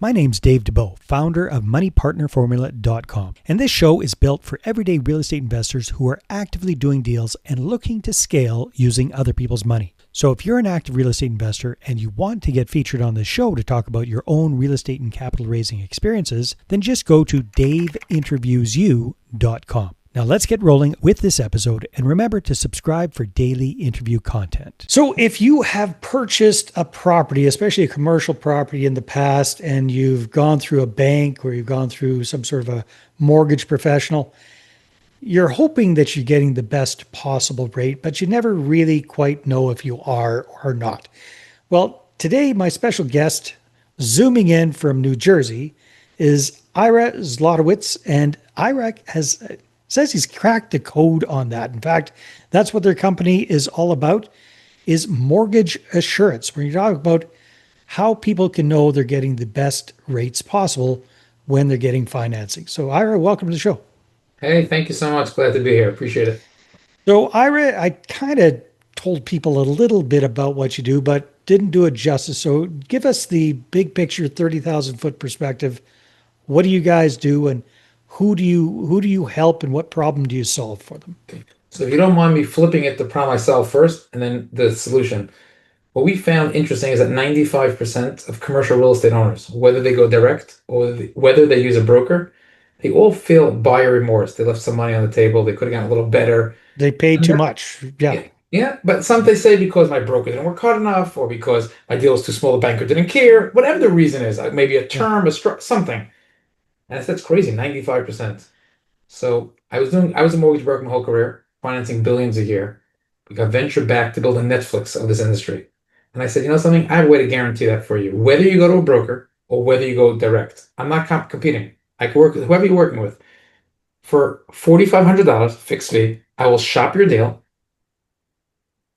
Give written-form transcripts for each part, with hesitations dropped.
My name's Dave DeBow, founder of MoneyPartnerFormula.com, and this show is built for everyday real estate investors who are actively doing deals and looking to scale using other people's money. So if you're an active real estate investor and you want to get featured on this show to talk about your own real estate and capital raising experiences, then just go to daveinterviewyou.com. Now let's get rolling with this episode, and remember to subscribe for daily interview content. So if you have purchased a property, especially a commercial property in the past, and you've gone through a bank or you've gone through some sort of a mortgage professional, you're hoping that you're getting the best possible rate, but you never really quite know if you are or not. Well, today my special guest, zooming in from New Jersey, is Ira Zlotowitz, and Ira says he's cracked the code on that. In fact, that's what their company is all about, is mortgage assurance, where you talk about how people can know they're getting the best rates possible when they're getting financing. So Ira, welcome to the show. Hey, thank you so much. Glad to be here. Appreciate it. So Ira, I kind of told people a little bit about what you do, but didn't do it justice. So give us the big picture, 30,000 foot perspective. What do you guys do, and who do you help, and what problem do you solve for them? Okay. So if you don't mind me flipping it, the problem I solve first and then the solution. What we found interesting is that 95% of commercial real estate owners, whether they go direct or whether they use a broker, they all feel buyer remorse. They left some money on the table. They could have gotten a little better. They pay too much. Yeah. Yeah, but some they say because my broker didn't work hard enough, or because my deal was too small, the banker didn't care. Whatever the reason is, maybe a term, something. And that's crazy, 95%. So I was a mortgage broker my whole career, financing billions a year. We got venture back to build a Netflix of this industry. And I said, you know something? I have a way to guarantee that for you. Whether you go to a broker or whether you go direct, I'm not competing. I can work with whoever you're working with. For $4,500 fixed fee, I will shop your deal,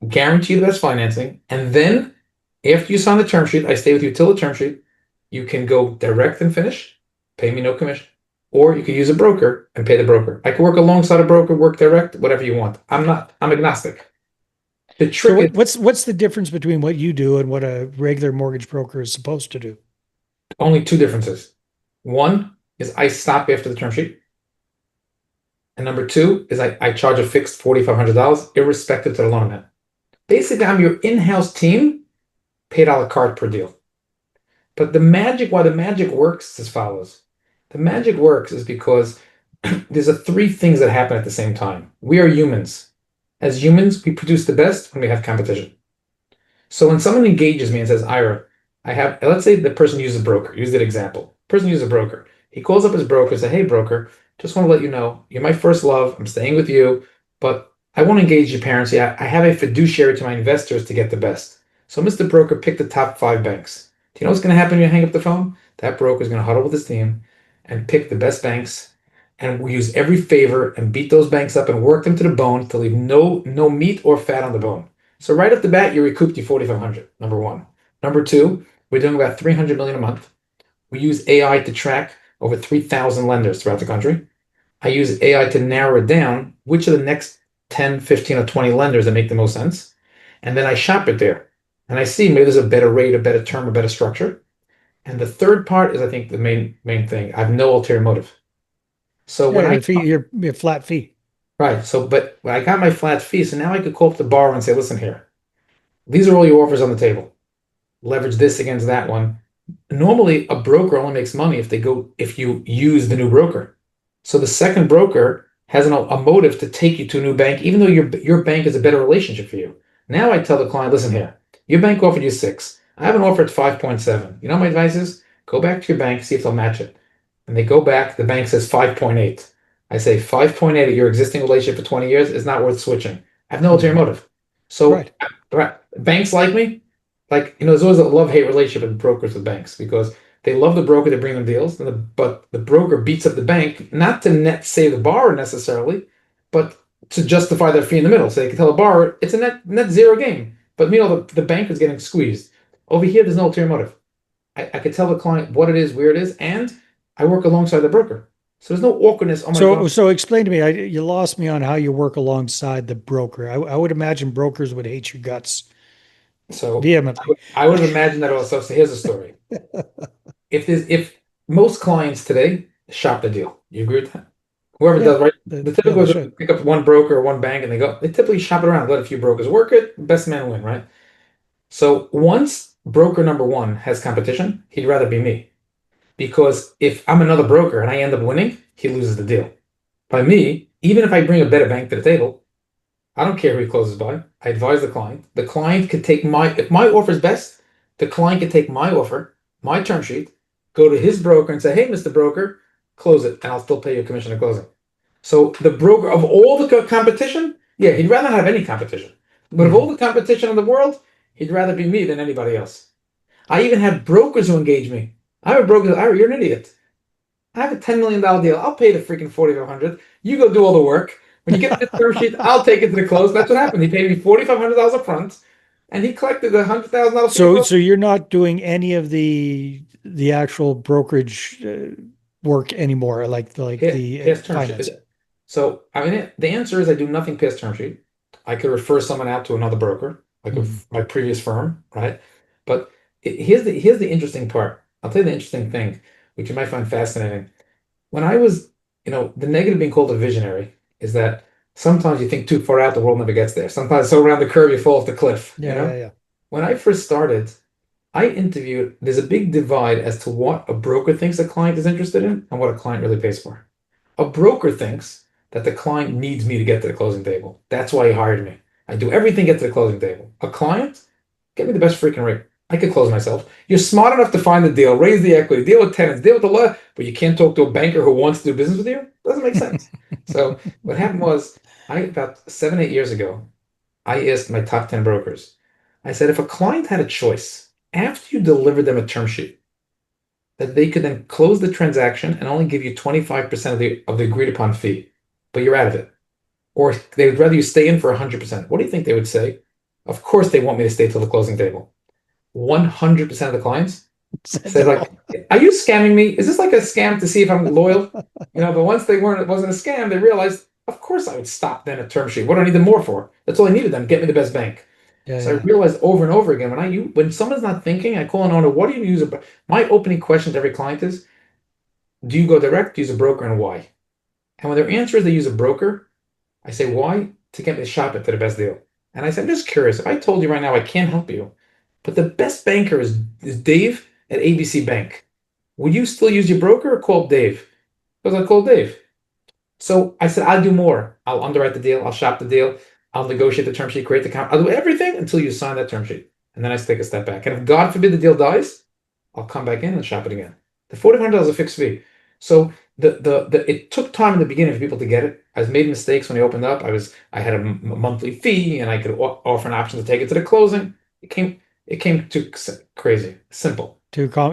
guarantee you the best financing, and then after you sign the term sheet, I stay with you till the term sheet. You can go direct and finish, pay me no commission, or you can use a broker and pay the broker. I can work alongside a broker, work direct, whatever you want. I'm agnostic. The trick is, what's the difference between what you do and what a regular mortgage broker is supposed to do? Only two differences. One is I stop after the term sheet. And number two is I charge a fixed $4,500 irrespective to the loan amount. Basically, I'm your in-house team, paid a la carte per deal. But why the magic works is as follows. The magic works is because there's three things that happen at the same time. We are humans. As humans, we produce the best when we have competition. So when someone engages me and says, Ira, let's say the person uses a broker. Use that example. Person uses a broker. He calls up his broker and says, hey, broker, just want to let you know, you're my first love. I'm staying with you, but I want to engage GParency. I have a fiduciary to my investors to get the best. So Mr. Broker, pick the top 5 banks. Do you know what's going to happen when you hang up the phone? That broker is going to huddle with his team and pick the best banks, and we use every favor and beat those banks up and work them to the bone to leave no meat or fat on the bone. So right off the bat, you recouped your $4,500, number one. Number two, we're doing about $300 million a month. We use AI to track over 3,000 lenders throughout the country. I use AI to narrow it down, which are the next 10, 15, or 20 lenders that make the most sense. And then I shop it there. And I see maybe there's a better rate, a better term, a better structure. And the third part is, I think, the main thing. I have no ulterior motive. So your flat fee. Right. So, but when I got my flat fee, so now I could call up the borrower and say, listen here, these are all your offers on the table. Leverage this against that one. Normally, a broker only makes money if you use the new broker. So the second broker has a motive to take you to a new bank, even though your bank is a better relationship for you. Now I tell the client, listen here, your bank offered you 6. I have an offer at 5.7. You know what my advice is? Go back to your bank, see if they'll match it. And they go back, the bank says 5.8. I say 5.8 at your existing relationship for 20 years is not worth switching. I have no ulterior motive. So banks like me. There's always a love-hate relationship with brokers with banks because they love the broker to bring them deals, but the broker beats up the bank, not to net save the borrower necessarily, but to justify their fee in the middle. So they can tell the borrower, it's a net zero game. But meanwhile, the bank is getting squeezed. Over here, there's no ulterior motive. I could tell the client what it is, where it is, and I work alongside the broker. So there's no awkwardness. So explain to me, you lost me on how you work alongside the broker. I would imagine brokers would hate your guts. So vehemently. I would imagine that also. So here's the story. if most clients today shop the deal, you agree with that? Whoever Yeah, does, right? The yeah, typical they is should. pick up one broker or one bank and they typically shop it around, let a few brokers work it, best man win, right? So once broker number one has competition, he'd rather be me. Because if I'm another broker and I end up winning, he loses the deal. By me, even if I bring a better bank to the table, I don't care who he closes by. I advise the client. The client could take if my offer is best, the client could take my offer, my term sheet, go to his broker and say, hey, Mr. Broker, close it, and I'll still pay you a commission at closing. So the broker of all the competition, yeah, he'd rather not have any competition. But of all Mhm. the competition in the world, he'd rather be me than anybody else. I even have brokers who engage me. I have a broker, Ira, you're an idiot. I have a $10 million deal. I'll pay the freaking 4,500. You go do all the work. When you get me the term sheet, I'll take it to the close. That's what happened. He paid me $4,500 up front, and he collected a $100,000 fee So, for. so you're not doing any of the actual brokerage work anymore, like the Past term sheet. financing. So, I mean, the answer is I do nothing past term sheet. I could refer someone out to another broker, like Mhm. my previous firm, right? But here's the interesting part. I'll tell you the interesting thing, which you might find fascinating. When I was, the negative being called a visionary is that sometimes you think too far out, the world never gets there. Sometimes so around the curve, you fall off the cliff, Yeah, yeah, yeah. When I first started, there's a big divide as to what a broker thinks a client is interested in and what a client really pays for. A broker thinks that the client needs me to get to the closing table. That's why he hired me. I do everything to get to the closing table. A client, get me the best freaking rate. I could close myself. You're smart enough to find the deal, raise the equity, deal with tenants, deal with the law, but you can't talk to a banker who wants to do business with you? Doesn't make sense. So what happened was, about 7, 8 years ago, I asked my top 10 brokers, I said, if a client had a choice after you delivered them a term sheet, that they could then close the transaction and only give you 25% of the agreed upon fee, but you're out of it. Or they would rather you stay in for 100%. What do you think they would say? Of course they want me to stay till the closing table. 100% of the clients Said said no. like, are you scamming me? Is this like a scam to see if I'm loyal? But once it wasn't a scam, they realized, of course I would stop then a term sheet. What do I need them more for? That's all I needed them. Get me the best bank. Yeah, So I yeah. realized over and over again when someone's not thinking, I call an owner. What do you use? My opening question to every client is, do you go direct, do you use a broker, and why? And when their answer is they use a broker, I say, why? To get me to shop it to the best deal. And I said, I'm just curious. If I told you right now I can't help you, but the best banker is Dave at ABC Bank, would you still use your broker or call Dave? Because I call Dave. So I said, I'll do more. I'll underwrite the deal. I'll shop the deal. I'll negotiate the term sheet, create the account. I'll do everything until you sign that term sheet. And then I take a step back. And if God forbid the deal dies, I'll come back in and shop it again. The $4,500 is a fixed fee. So it took time in the beginning for people to get it. I made mistakes when I opened up. I had a monthly fee and I could offer an option to take it to the closing. It came too crazy. Simple.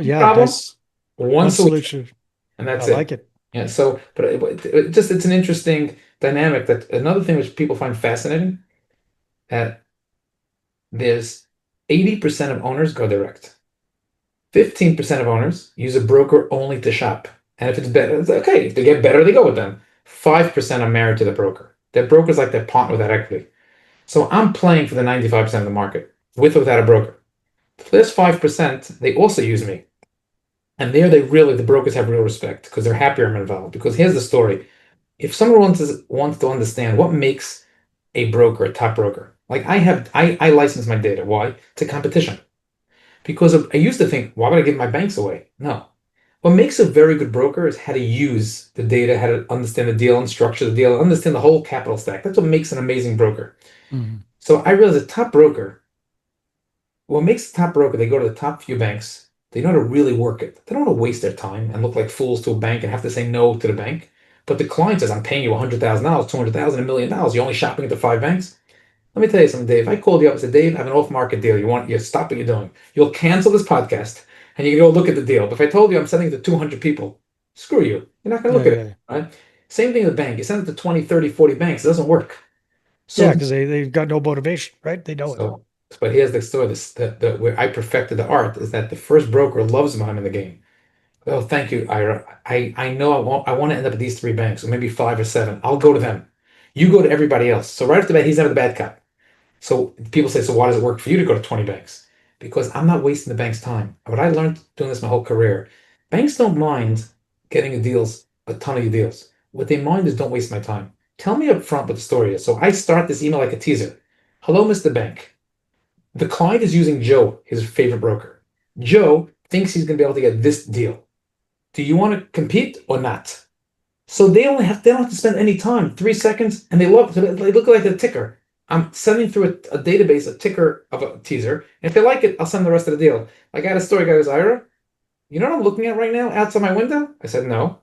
Yeah, Problem, nice, one nice solution, solution. and I that's it. like it. Yeah. So, but it's an interesting dynamic. That another thing which people find fascinating, that there's 80% of owners go direct. 15% of owners use a broker only to shop. And if it's better, it's okay. If they get better, they go with them. 5% are married to the broker. Their broker's like their partner without equity. So I'm playing for the 95% of the market, with or without a broker. This 5%, they also use me. And there the brokers have real respect because they're happier I'm involved. Because here's the story. If someone wants to understand what makes a broker a top broker, like I license my data. Why? To competition. Because I used to think, why would I give my banks away? No. What makes a very good broker is how to use the data, how to understand the deal and structure the deal, understand the whole capital stack. That's what makes an amazing broker. Mhm. So I realized a top broker, what makes the top broker, they go to the top few banks. They know how to really work it. They don't want to waste their time and look like fools to a bank and have to say no to the bank. But the client says, I'm paying you $100,000, $200,000, $1 million. You're only shopping at the five banks. Let me tell you something, Dave. I called you up and said, Dave, I have an off-market deal. You stop what you're doing. You'll cancel this podcast and you can go look at the deal. But if I told you I'm sending it to 200 people, screw you. You're not going to Yeah, look at yeah, it, right? Same thing with the bank. You send it to 20, 30, 40 banks. It doesn't work. yeah. So, Because they've got no motivation, right? They know it. so, but here's the story. Where I perfected the art is that the first broker loves when I'm in the game. Oh, thank you, Ira. I know I want to end up at these three banks, or maybe five or seven. I'll go to them. You go to everybody else. So right off the bat, he's never the bad cop. So people say, so why does it work for you to go to 20 banks? Because I'm not wasting the bank's time. What I learned doing this my whole career Banks don't mind getting a ton of deals. What they mind is don't waste my time. Tell me up front what the story is. So I start this email like a teaser. Hello, Mr. Bank. The client is using Joe, his favorite broker. Joe thinks he's going to be able to get this deal. Do you want to compete or not? So they don't have to spend any time, 3 seconds, and they look like a ticker. I'm sending through a database, a ticker of a teaser. And if they like it, I'll send the rest of the deal. Like I had a story, guy goes, Ira, you know what I'm looking at right now outside my window? I said, no.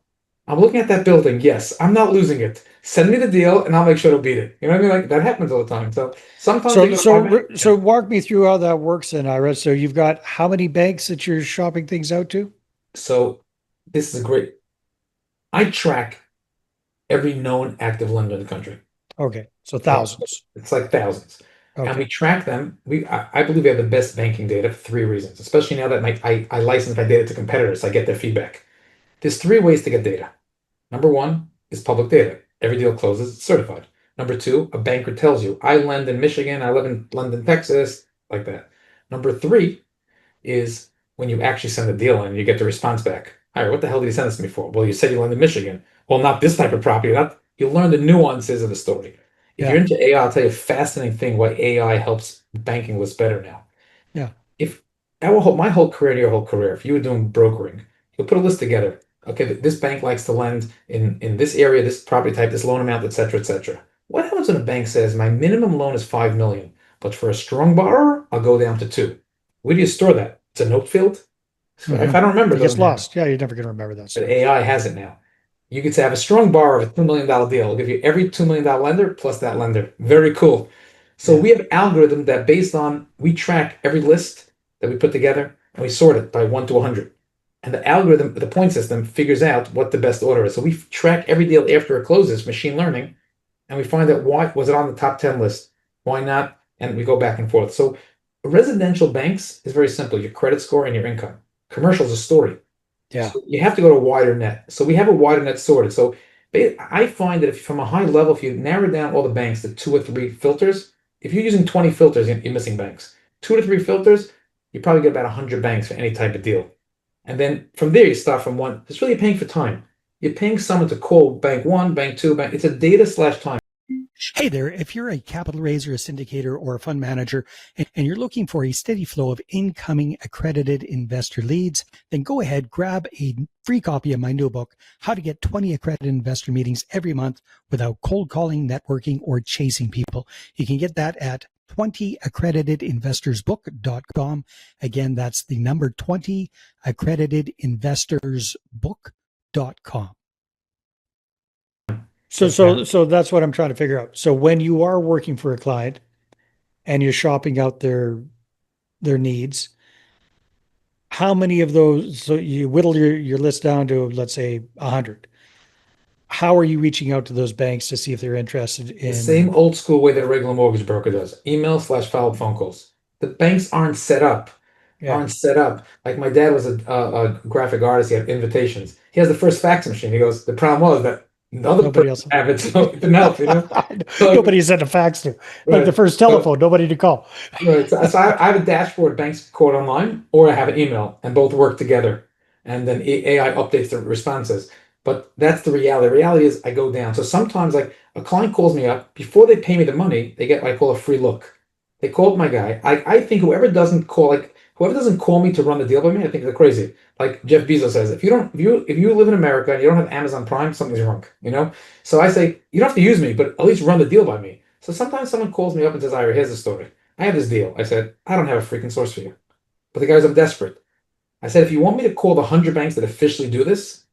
I'm looking at that building. Yes, I'm not losing it. Send me the deal and I'll make sure to beat it. You know what I mean? Like that happens all the time. So sometimes they So, go to my bank. so walk me through how that works then, Ira. So you've got how many banks that you're shopping things out to? So this is great. I track every known active lender in the country. Okay, so Oh, thousands. it's like thousands. And we Okay, track them. I believe we have the best banking data for three reasons, especially now that I license my data to competitors. So I get their feedback. There's three ways to get data. Number one is public data. Every deal closes, it's certified. Number two, a banker tells you, I lend in Michigan, I live in London, Texas, like that. Number three is when you actually send a deal and you get the response back. All right, what the hell did you send this to me for? Well, you said you lend in Michigan. Well, not this type of property. Not you learn the nuances of the story. If you're yeah, into AI, I'll tell you a fascinating thing why AI helps banking was better now. yeah, If my whole career, your whole career, if you were doing brokering, you'll put a list together. Okay, this bank likes to lend in this area, this property type, this loan amount, etc., etc. What happens when a bank says my minimum loan is 5 million, but for a strong borrower, I'll go down to two? Where do you store that? It's a note field. hmm If I don't remember, It it gets doesn't matter. lost. Yeah, you're never going to remember that But stuff. AI has it now. You could have a strong borrower of a $2 million deal. It'll give you every $2 million lender plus that lender. Very cool. So Yeah, we have an algorithm that based on we track every list that we put together and we sort it by 1 to 100. And the algorithm, the point system, figures out what the best order is. So we track every deal after it closes, machine learning, and we find out why was it on the top 10 list? Why not? And we go back and forth. So residential banks is very simple, your credit score and your income. Commercial is a story. yeah. So you have to go to a wider net. So we have a wider net sorted. So I find that if from a high level, if you narrow down all the banks to two or three filters, if you're using 20 filters, you're missing banks. Two to three filters, you probably get about 100 banks for any type of deal. And then from there, you start from one. It's really paying for time. You're paying someone to call bank one, bank two, bank. It's a data slash time. Hey there, if you're a capital raiser, a syndicator, or a fund manager, and you're looking for a steady flow of incoming accredited investor leads, then go ahead, grab a free copy of my new book, How to Get 20 Accredited Investor Meetings Every Month Without Cold Calling, Networking, or Chasing People. You can get that at 20accreditedinvestorsbook.com. Again, that's the number 20accreditedinvestorsbook.com. So that's what I'm trying to figure out. So when you are working for a client and you're shopping out their needs, how many of those, so you whittle your list down to, let's say, 100. How are you reaching out to those banks to see if they're interested The same in? old school way that a regular mortgage broker does. Email slash follow-up phone calls. The banks Yeah, aren't set up. Like my dad was a graphic artist. He had invitations. He has the first fax machine. He goes, the problem was that the other nobody person else. have it, so it didn't help, you know? So, Nobody sent a fax to. Like the right. first So, telephone, nobody to call. right. So I have a dashboard banks quote online, or I have an email, and both work together. And then AI updates the responses. But that's the reality. The reality is I go down. So sometimes like a client calls me up, before they pay me the money, they get what I call a free look. They called my guy. I think whoever doesn't call me to run the deal by me, I think they're crazy. Like Jeff Bezos says, if you live in America and you don't have Amazon Prime, something's wrong, you know? So I say, you don't have to use me, but at least run the deal by me. So sometimes someone calls me up and says, Ira, here's the story. I have this deal. I said, I don't have a freaking source for you. But the guy goes, I'm desperate. I said, if you want me to call the 100 banks that officially do this,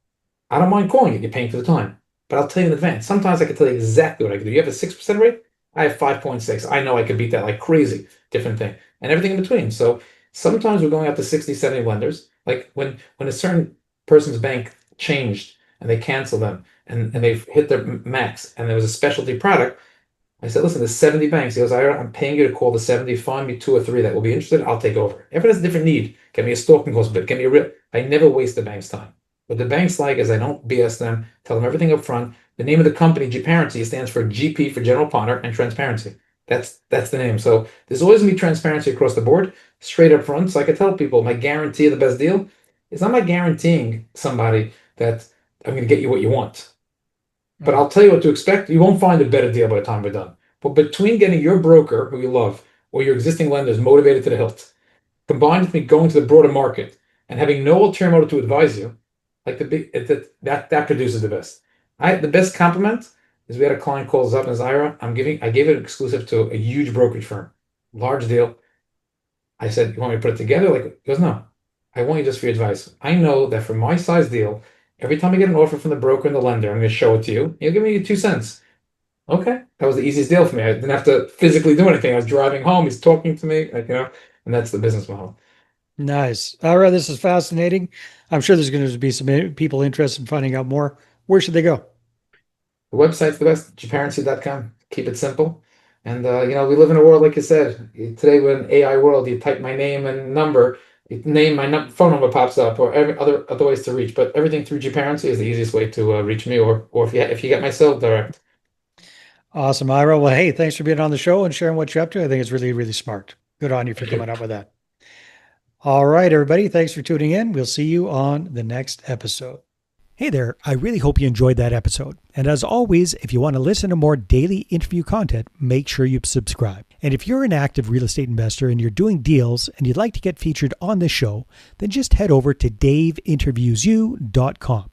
I don't mind calling it. You're paying for the time. But I'll tell you in advance. Sometimes I can tell you exactly what I can do. You have a 6% rate? I have 5.6. I know I could beat that like crazy. Different thing. And everything in between. So sometimes we're going out to 60, 70 lenders. Like when a certain person's bank changed and they canceled them and they've hit their max and there was a specialty product, I said, listen, there's 70 banks. He goes, I'm paying you to call the 70, find me two or three that will be interested. I'll take over. Everyone has a different need. Get me a stalking horse bid. Get me a real. I never waste the bank's time. What the banks like is I don't BS them, tell them everything up front. The name of the company, GParency, stands for GP for general partner and transparency. That's the name. So there's always gonna be transparency across the board, straight up front. So I can tell people my guarantee of the best deal. is I'm not guaranteeing somebody that I'm going to get you what you want. But Mm. I'll tell you what to expect. You won't find a better deal by the time we're done. But between getting your broker, who you love, or your existing lenders motivated to the hilt, combined with me going to the broader market and having no ulterior motive to advise you, like the big that produces the best. The best compliment is we had a client calls up and says, Ira, I gave it exclusive to a huge brokerage firm, large deal. I said, you want me to put it together? Like, he goes, no, I want you just for your advice. I know that for my size deal, every time I get an offer from the broker and the lender, I'm going to show it to you. You'll give me 2 cents. Okay, that was the easiest deal for me. I didn't have to physically do anything. I was driving home. He's talking to me, and that's the business model. Nice. Ira, this is fascinating. I'm sure there's going to be some people interested in finding out more. Where should they go? The website's the best, GParency.com. Keep it simple. And we live in a world, like you said, today we're in an AI world. You type my name and number, my phone number pops up, or every other ways to reach. But everything through GParency is the easiest way to reach me, or if you get my cell direct. Awesome, Ira. Well, hey, thanks for being on the show and sharing what you're up to. I think it's really, really smart. Good on you for Thank you. coming up with that. All right, everybody. Thanks for tuning in. We'll see you on the next episode. Hey there. I really hope you enjoyed that episode. And as always, if you want to listen to more daily interview content, make sure you subscribe. And if you're an active real estate investor and you're doing deals and you'd like to get featured on this show, then just head over to daveinterviewsyou.com.